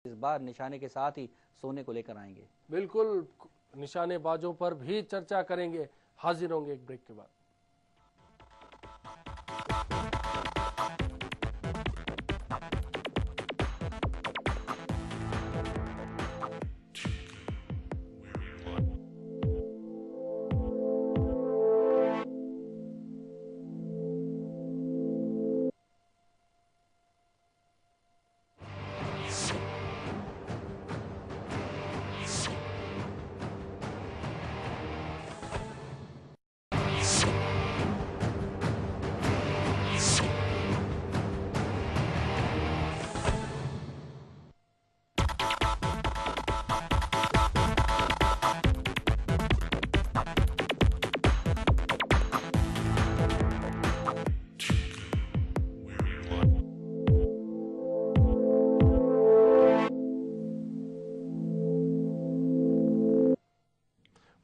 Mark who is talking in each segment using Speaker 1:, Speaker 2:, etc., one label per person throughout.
Speaker 1: इस बार निशाने के साथ ही सोने को लेकर आएंगे।
Speaker 2: बिल्कुल, निशानेबाजों पर भी चर्चा करेंगे। हाजिर होंगे एक ब्रेक के बाद।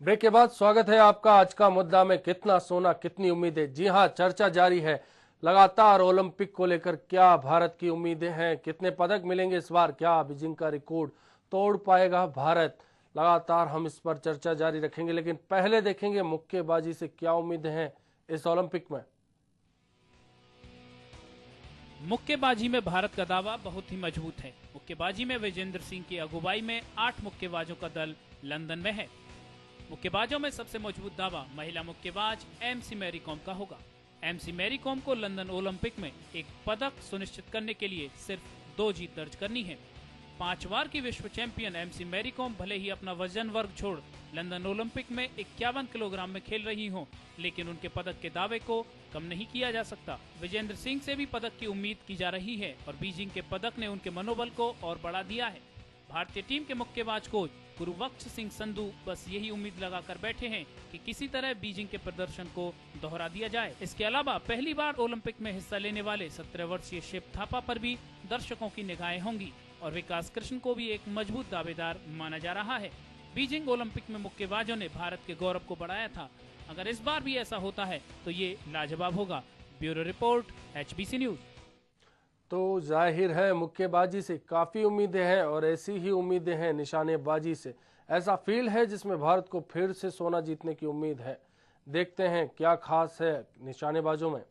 Speaker 2: ब्रेक के बाद स्वागत है आपका। आज का मुद्दा में कितना सोना कितनी उम्मीदें। जी हां, चर्चा जारी है लगातार ओलंपिक को लेकर। क्या भारत की उम्मीदें हैं, कितने पदक मिलेंगे इस बार, क्या बीजिंग का रिकॉर्ड तोड़ पाएगा भारत। लगातार हम इस पर चर्चा जारी रखेंगे, लेकिन पहले देखेंगे मुक्केबाजी से क्या उम्मीदें हैं इस ओलंपिक में।
Speaker 3: मुक्केबाजी में भारत का दावा बहुत ही मजबूत है। मुक्केबाजी में विजेंद्र सिंह की अगुवाई में 8 मुक्केबाजों का दल लंदन में है। मुक्केबाजों में सबसे मजबूत दावा महिला मुक्केबाज एमसी मैरी कॉम का होगा। एमसी मैरी कॉम को लंदन ओलंपिक में एक पदक सुनिश्चित करने के लिए सिर्फ 2 जीत दर्ज करनी है। 5 बार की विश्व चैंपियन एमसी मैरी कॉम भले ही अपना वजन वर्ग छोड़ लंदन ओलंपिक में 51 किलोग्राम में खेल रही हो, लेकिन उनके पदक के दावे को कम नहीं किया जा सकता। विजेंद्र सिंह से भी पदक की उम्मीद की जा रही है और बीजिंग के पदक ने उनके मनोबल को और बढ़ा दिया है। भारतीय टीम के मुक्केबाज कोच गुरुबख्श सिंह संधू बस यही उम्मीद लगाकर बैठे हैं कि किसी तरह बीजिंग के प्रदर्शन को दोहरा दिया जाए। इसके अलावा पहली बार ओलंपिक में हिस्सा लेने वाले 17 वर्षीय शिव थापा पर भी दर्शकों की निगाहें होंगी और विकास कृष्ण को भी एक मजबूत दावेदार माना जा रहा है। बीजिंग ओलंपिक में मुक्केबाजों ने भारत के गौरव को बढ़ाया था। अगर इस बार भी ऐसा होता है तो ये लाजवाब होगा। Bureau report, HBC news.
Speaker 2: तो जाहिर है मुक्केबाजी से काफ़ी उम्मीदें हैं और ऐसी ही उम्मीदें हैं निशानेबाजी से। ऐसा फील्ड है जिसमें भारत को फिर से सोना जीतने की उम्मीद है। देखते हैं क्या खास है निशानेबाजों में।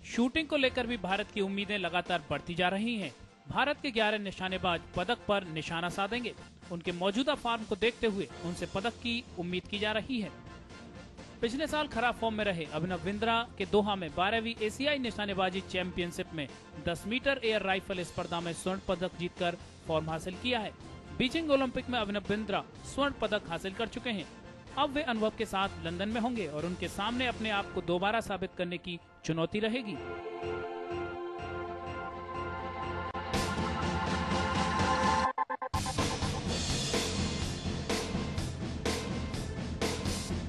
Speaker 3: शूटिंग को लेकर भी भारत की उम्मीदें लगातार बढ़ती जा रही हैं। भारत के 11 निशानेबाज पदक पर निशाना साधेंगे। उनके मौजूदा फॉर्म को देखते हुए उनसे पदक की उम्मीद की जा रही है। पिछले साल खराब फॉर्म में रहे अभिनव बिंद्रा के दोहा में 12वीं एशियाई निशानेबाजी चैंपियनशिप में 10 मीटर एयर राइफल स्पर्धा में स्वर्ण पदक जीतकर फॉर्म हासिल किया है। बीजिंग ओलंपिक में अभिनव बिंद्रा स्वर्ण पदक हासिल कर चुके हैं। अब वे अनुभव के साथ लंदन में होंगे और उनके सामने अपने आप को दोबारा साबित करने की चुनौती रहेगी।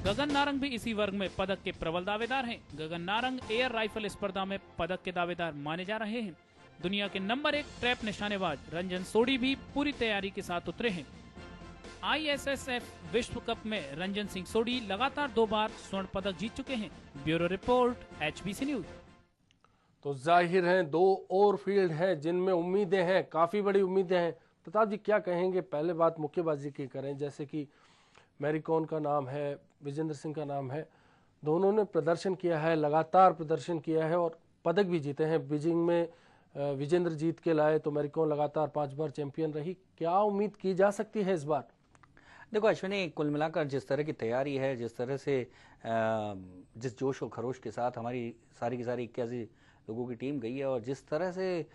Speaker 3: गगन नारंग भी इसी वर्ग में पदक के प्रबल दावेदार हैं। गगन नारंग एयर राइफल स्पर्धा में पदक के दावेदार माने जा रहे हैं। दुनिया के नंबर 1 ट्रैप निशानेबाज रंजन सोढी भी पूरी तैयारी के साथ उतरे हैं। ISSF विश्व कप में रंजन सिंह सोढी लगातार 2 बार स्वर्ण पदक जीत चुके हैं। Bureau report, HBC news.
Speaker 2: तो जाहिर है 2 और फील्ड हैं जिनमें उम्मीदें हैं, काफ़ी बड़ी उम्मीदें हैं। प्रताप जी क्या कहेंगे? पहले बात मुक्केबाजी की करें, जैसे कि मैरी कॉम का नाम है, विजेंद्र सिंह का नाम है। दोनों ने प्रदर्शन किया है, लगातार प्रदर्शन किया है और पदक भी जीते हैं। बीजिंग में विजेंद्र जीत के लाए तो मैरी कॉम लगातार 5 बार चैंपियन रही। क्या उम्मीद की जा सकती है इस बार?
Speaker 1: देखो अश्विनी, कुल मिलाकर जिस तरह की तैयारी है, जिस तरह से जिस जोश और खरोश के साथ हमारी सारी की सारी 81 लोगों की टीम गई है और जिस तरह से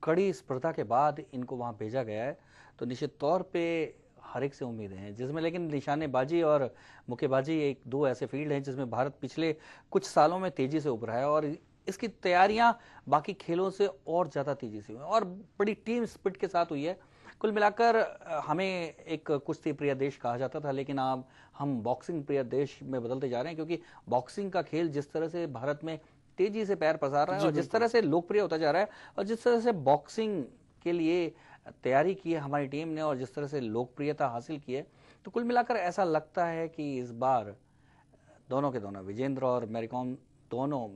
Speaker 1: कड़ी स्पर्धा के बाद इनको वहाँ भेजा गया है, तो निश्चित तौर पे हर एक से उम्मीदें हैं। जिसमें लेकिन निशानेबाजी और मुक्केबाजी एक 2 ऐसे फील्ड हैं जिसमें भारत पिछले कुछ सालों में तेजी से उभरा है और इसकी तैयारियां बाकी खेलों से और ज़्यादा तेजी से हुई और बड़ी टीम स्पिरिट के साथ हुई है। कुल मिलाकर हमें एक कुश्ती प्रिय देश कहा जाता था, लेकिन अब हम बॉक्सिंग प्रिय देश में बदलते जा रहे हैं, क्योंकि बॉक्सिंग का खेल जिस तरह से भारत में तेजी से पैर पसार रहा है और जिस तरह से लोकप्रिय होता जा रहा है और जिस तरह से बॉक्सिंग के लिए तैयारी की है हमारी टीम ने और जिस तरह से लोकप्रियता हासिल की है, तो कुल मिलाकर ऐसा लगता है कि इस बार दोनों के दोनों विजेंद्र और मैरी कॉम दोनों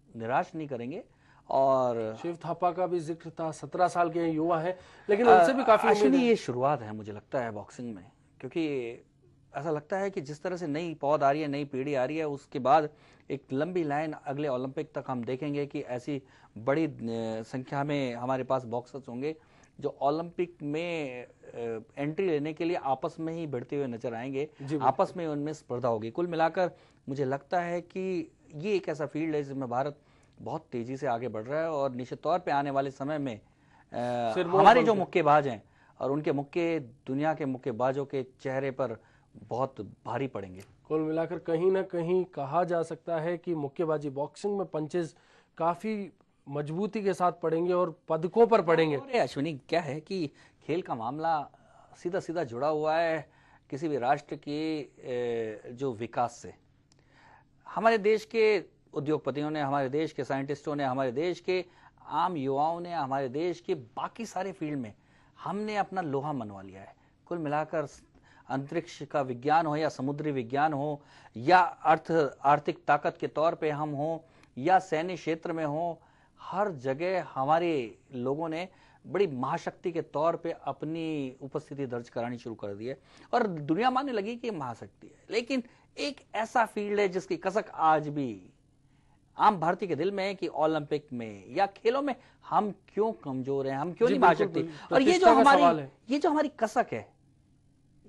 Speaker 1: निराश नहीं करेंगे और
Speaker 2: शिव थापा का भी जिक्र था, 17 साल के युवा है, लेकिन उनसे भी काफी उम्मीद
Speaker 1: अश्विनी
Speaker 2: है।
Speaker 1: ये शुरुआत है मुझे लगता है बॉक्सिंग में, क्योंकि ऐसा लगता है कि जिस तरह से नई पौध आ रही है, नई पीढ़ी आ रही है, उसके बाद एक लंबी लाइन अगले ओलंपिक तक हम देखेंगे कि ऐसी बड़ी संख्या में हमारे पास बॉक्सर्स होंगे जो ओलंपिक में एंट्री लेने के लिए आपस में ही भिड़ते हुए नजर आएंगे, आपस में उनमें स्पर्धा होगी। कुल मिलाकर मुझे लगता है कि ये एक ऐसा फील्ड है जिसमें भारत बहुत तेजी से आगे बढ़ रहा है और निश्चित तौर पे आने वाले समय में हमारे जो मुक्केबाज हैं और उनके मुक्के दुनिया के मुक्केबाजों के चेहरे पर बहुत भारी पड़ेंगे।
Speaker 2: कुल मिलाकर कहीं ना कहीं कहा जा सकता है कि मुक्केबाजी बॉक्सिंग में पंचेस काफी मजबूती के साथ पड़ेंगे और पदकों पर पड़ेंगे।
Speaker 1: अरे अश्विनी, क्या है कि खेल का मामला सीधा सीधा जुड़ा हुआ है किसी भी राष्ट्र के जो विकास से। हमारे देश के उद्योगपतियों ने, हमारे देश के साइंटिस्टों ने, हमारे देश के आम युवाओं ने, हमारे देश के बाकी सारे फील्ड में हमने अपना लोहा मनवा लिया है। कुल मिलाकर अंतरिक्ष का विज्ञान हो या समुद्री विज्ञान हो या आर्थिक ताकत के तौर पे हम हो या सैन्य क्षेत्र में हो, हर जगह हमारे लोगों ने बड़ी महाशक्ति के तौर पे अपनी उपस्थिति दर्ज करानी शुरू कर दी है और दुनिया मानने लगी कि महाशक्ति है। लेकिन एक ऐसा फील्ड है जिसकी कसक आज भी आम भारतीय के दिल में है कि ओलंपिक में या खेलों में हम क्यों कमजोर हैं, हम क्यों नहीं महाशक्ति। और ये जो हमारी कसक है,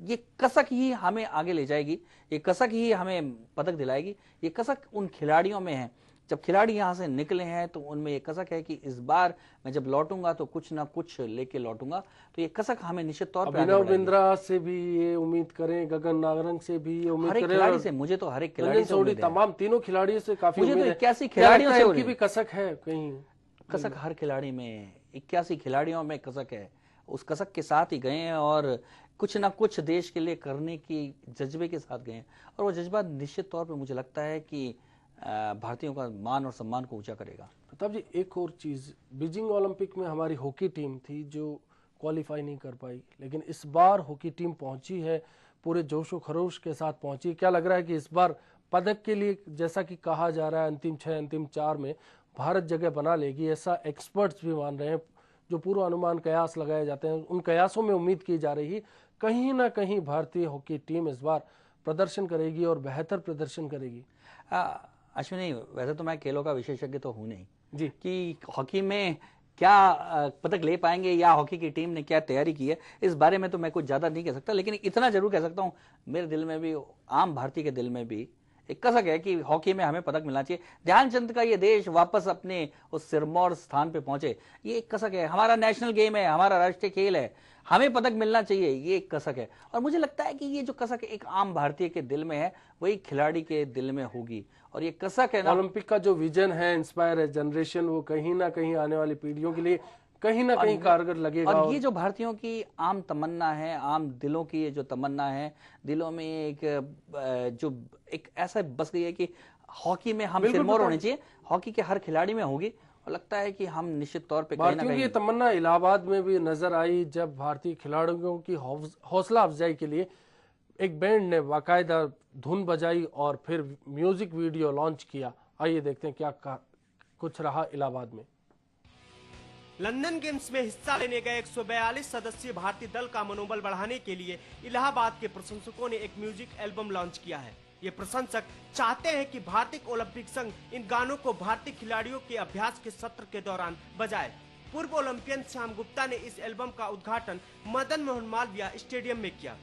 Speaker 1: ये कसक ही हमें आगे ले जाएगी, ये कसक ही हमें पदक दिलाएगी। ये कसक उन खिलाड़ियों में है। जब खिलाड़ी यहां से निकले हैं तो उनमें ये कसक है कि इस बार मैं जब लौटूंगा तो कुछ ना कुछ लेके लौटूंगा। तो ये कसक हमें निश्चित तौर पे
Speaker 2: अभिनव बिंद्रा से भी ये उम्मीद करें, गगन नारंग से भी ये उम्मीद करें,
Speaker 1: खिलाड़ी से मुझे तो हर एक खिलाड़ी से उम्मीद है।
Speaker 2: तमाम तीनों खिलाड़ियों से काफी
Speaker 1: मुझे तो
Speaker 2: उम्मीद है।
Speaker 1: 81 खिलाड़ियों से
Speaker 2: उनकी भी कसक है, कहीं
Speaker 1: कसक हर खिलाड़ी में 81 खिलाड़ियों में कसक है। उस कसक के साथ ही गए हैं और कुछ ना कुछ देश के लिए करने की जज्बे के साथ गए हैं और वो जज्बा निश्चित तौर पे मुझे लगता है कि भारतीयों का मान और सम्मान को ऊंचा करेगा।
Speaker 2: प्रताप जी, एक और चीज, बीजिंग ओलंपिक में हमारी हॉकी टीम थी जो क्वालिफाई नहीं कर पाई, लेकिन इस बार हॉकी टीम पहुंची है, पूरे जोशो खरोश के साथ पहुंची। क्या लग रहा है कि इस बार पदक के लिए, जैसा कि कहा जा रहा है, अंतिम 6 अंतिम 4 में भारत जगह बना लेगी, ऐसा एक्सपर्ट्स भी मान रहे हैं। जो पूर्व अनुमान कयास लगाए जाते हैं, उन कयासों में उम्मीद की जा रही है कहीं ना कहीं भारतीय हॉकी टीम इस बार प्रदर्शन करेगी और बेहतर प्रदर्शन करेगी।
Speaker 1: अश्विनी, वैसे तो मैं खेलों का विशेषज्ञ तो हूं नहीं
Speaker 2: जी
Speaker 1: कि हॉकी में क्या पदक ले पाएंगे या हॉकी की टीम ने क्या तैयारी की है, इस बारे में तो मैं कुछ ज्यादा नहीं कह सकता। लेकिन इतना जरूर कह सकता हूं, मेरे दिल में भी, आम भारतीय के दिल में भी एक कसक है कि हॉकी में हमें पदक मिलना चाहिए। ध्यानचंद का ये देश वापस अपने उस सिरमौर स्थान पे पहुंचे, ये एक कसक है। हमारा नेशनल गेम है, हमारा राष्ट्रीय खेल है, हमें पदक मिलना चाहिए, ये एक कसक है। और मुझे लगता है कि ये जो कसक एक आम भारतीय के दिल में है, वही खिलाड़ी के दिल में होगी। और ये कसक है ना,
Speaker 2: ओलंपिक का जो विजन है, इंस्पायर है जनरेशन, वो कहीं ना कहीं आने वाली पीढ़ियों के लिए कहीं ना कहीं कारगर लगेगा।
Speaker 1: और ये जो भारतीयों की आम तमन्ना है, आम दिलों की ये जो तमन्ना है, दिलों में एक ऐसा बस गई है कि हॉकी में हम सिरमौर होने चाहिए, हॉकी के हर खिलाड़ी में होगी। और लगता है कि हम निश्चित तौर पे कहीं ना
Speaker 2: भारतीयों की तमन्ना इलाहाबाद में भी नजर आई, जब भारतीय खिलाड़ियों की हौसला अफजाई के लिए एक बैंड ने बाकायदा धुन बजाई और फिर म्यूजिक वीडियो लॉन्च किया। आइए देखते हैं क्या कुछ रहा इलाहाबाद में।
Speaker 4: लंदन गेम्स में हिस्सा लेने गए 142 सदस्यीय भारतीय दल का मनोबल बढ़ाने के लिए इलाहाबाद के प्रशंसकों ने एक म्यूजिक एल्बम लॉन्च किया है। ये प्रशंसक चाहते हैं कि भारतीय ओलंपिक संघ इन गानों को भारतीय खिलाड़ियों के अभ्यास के सत्र के दौरान बजाए। पूर्व ओलंपियन श्याम गुप्ता ने इस एल्बम का उद्घाटन मदन मोहन मालवीय स्टेडियम में किया।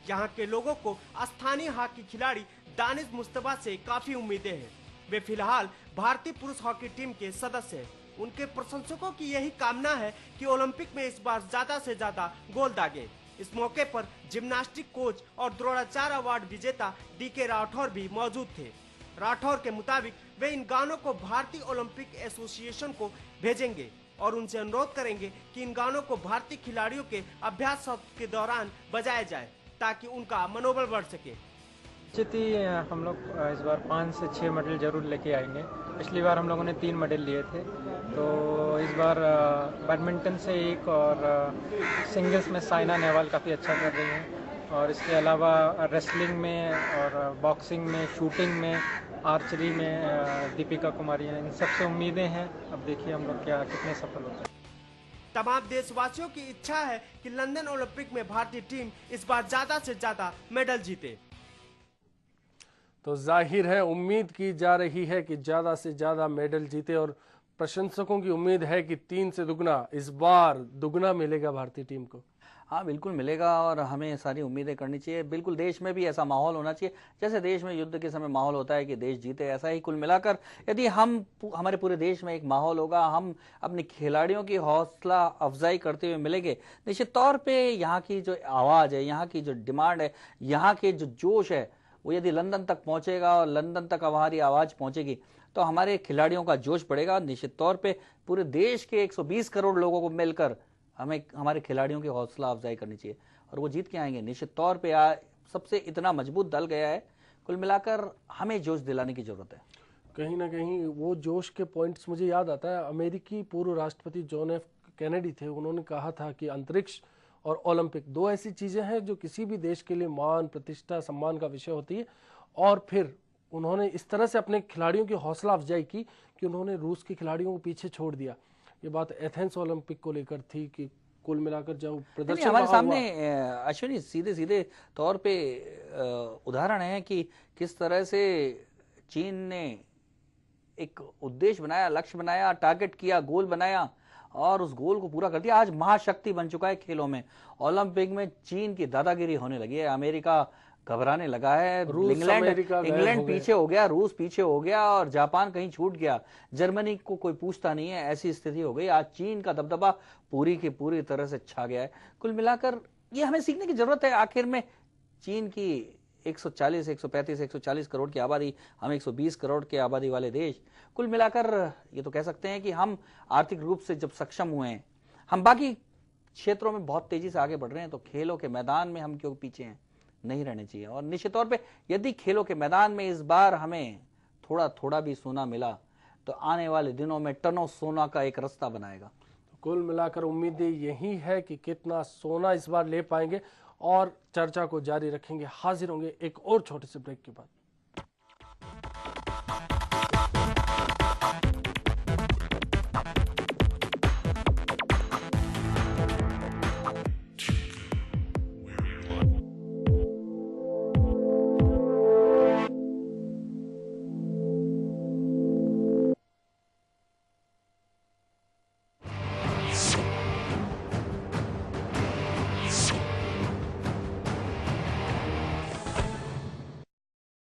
Speaker 4: यहाँ के लोगों को स्थानीय हॉकी खिलाड़ी दानिश मुस्तफा से काफी उम्मीदें हैं। वे फिलहाल भारतीय पुरुष हॉकी टीम के सदस्य हैं। उनके प्रशंसकों की यही कामना है कि ओलंपिक में इस बार ज्यादा से ज्यादा गोल दागे। इस मौके पर जिम्नास्टिक कोच और द्रोणाचार्य अवार्ड विजेता डीके राठौर भी मौजूद थे। राठौर के मुताबिक वे इन गानों को भारतीय ओलंपिक एसोसिएशन को भेजेंगे और उनसे अनुरोध करेंगे कि इन गानों को भारतीय खिलाड़ियों के अभ्यास सत्र के दौरान बजाया जाए ताकि उनका मनोबल बढ़ सके।
Speaker 5: निश्चित ही हम लोग इस बार 5 से 6 मेडल जरूर लेके आएंगे। पिछली बार हम लोगों ने 3 मेडल लिए थे, तो इस बार बैडमिंटन से 1 और सिंगल्स में साइना नेहवाल काफ़ी अच्छा कर रही हैं। और इसके अलावा रेसलिंग में और बॉक्सिंग में, शूटिंग में आर्चरी में दीपिका कुमारी हैं, इन सबसे उम्मीदें हैं। अब देखिए हम लोग क्या कितने सफल होते हैं।
Speaker 4: तमाम देशवासियों की इच्छा है कि लंदन ओलंपिक में भारतीय टीम इस बार ज्यादा से ज्यादा मेडल जीते।
Speaker 2: तो जाहिर है उम्मीद की जा रही है कि ज़्यादा से ज़्यादा मेडल जीते और प्रशंसकों की उम्मीद है कि 3 से दुगना, इस बार दुगना मिलेगा भारतीय टीम को।
Speaker 1: हाँ बिल्कुल मिलेगा और हमें सारी उम्मीदें करनी चाहिए। बिल्कुल देश में भी ऐसा माहौल होना चाहिए जैसे देश में युद्ध के समय माहौल होता है कि देश जीते, ऐसा ही कुल मिलाकर यदि हमारे पूरे देश में एक माहौल होगा, हम अपने खिलाड़ियों की हौसला अफजाई करते हुए मिलेंगे, निश्चित तौर पे यहाँ की जो आवाज़ है, यहाँ की जो डिमांड है, यहाँ के जो जोश है, वो यदि लंदन तक पहुँचेगा और लंदन तक हमारी आवाज़ पहुँचेगी तो हमारे खिलाड़ियों का जोश बढ़ेगा। निश्चित तौर पर पूरे देश के 120 करोड़ लोगों को मिलकर हमें हमारे खिलाड़ियों की हौसला अफजाई करनी चाहिए और वो जीत के आएंगे निश्चित तौर पे। सबसे इतना मजबूत दल गया है, कुल मिलाकर हमें जोश दिलाने की जरूरत है।
Speaker 2: कहीं ना कहीं वो जोश के पॉइंट्स मुझे याद आता है, अमेरिकी पूर्व राष्ट्रपति जॉन एफ कैनेडी थे, उन्होंने कहा था कि अंतरिक्ष और ओलंपिक 2 ऐसी चीज़ें हैं जो किसी भी देश के लिए मान, प्रतिष्ठा, सम्मान का विषय होती है। और फिर उन्होंने इस तरह से अपने खिलाड़ियों की हौसला अफजाई की कि उन्होंने रूस के खिलाड़ियों को पीछे छोड़ दिया। ये बात एथेंस ओलंपिक को लेकर थी कि कुल मिलाकर जो प्रदर्शन
Speaker 1: हमारे सामने अश्विनी सीधे सीधे तौर पे उदाहरण है कि किस तरह से चीन ने एक उद्देश्य बनाया, लक्ष्य बनाया, टारगेट किया, गोल बनाया और उस गोल को पूरा कर दिया। आज महाशक्ति बन चुका है खेलों में। ओलंपिक में चीन की दादागिरी होने लगी है, अमेरिका घबराने लगा है, इंग्लैंड पीछे हो गया, रूस पीछे हो गया और जापान कहीं छूट गया, जर्मनी को कोई पूछता नहीं है, ऐसी स्थिति हो गई। आज चीन का दबदबा पूरी की पूरी तरह से छा गया है। कुल मिलाकर ये हमें सीखने की जरूरत है। आखिर में चीन की 140, 135, 140 करोड़ की आबादी, हम 120 करोड़ की आबादी वाले देश, कुल मिलाकर ये तो कह सकते हैं कि हम आर्थिक रूप से जब सक्षम हुए हैं, हम बाकी क्षेत्रों में बहुत तेजी से आगे बढ़ रहे हैं, तो खेलों के मैदान में हम क्यों पीछे हैं, नहीं रहने चाहिए। और निश्चित तौर पे यदि खेलों के मैदान में इस बार हमें थोड़ा थोड़ा भी सोना मिला तो आने वाले दिनों में टनों सोना का एक रास्ता बनाएगा।
Speaker 2: तो कुल मिलाकर उम्मीदें यही है कि कितना सोना इस बार ले पाएंगे और चर्चा को जारी रखेंगे। हाजिर होंगे एक और छोटे से ब्रेक के बाद।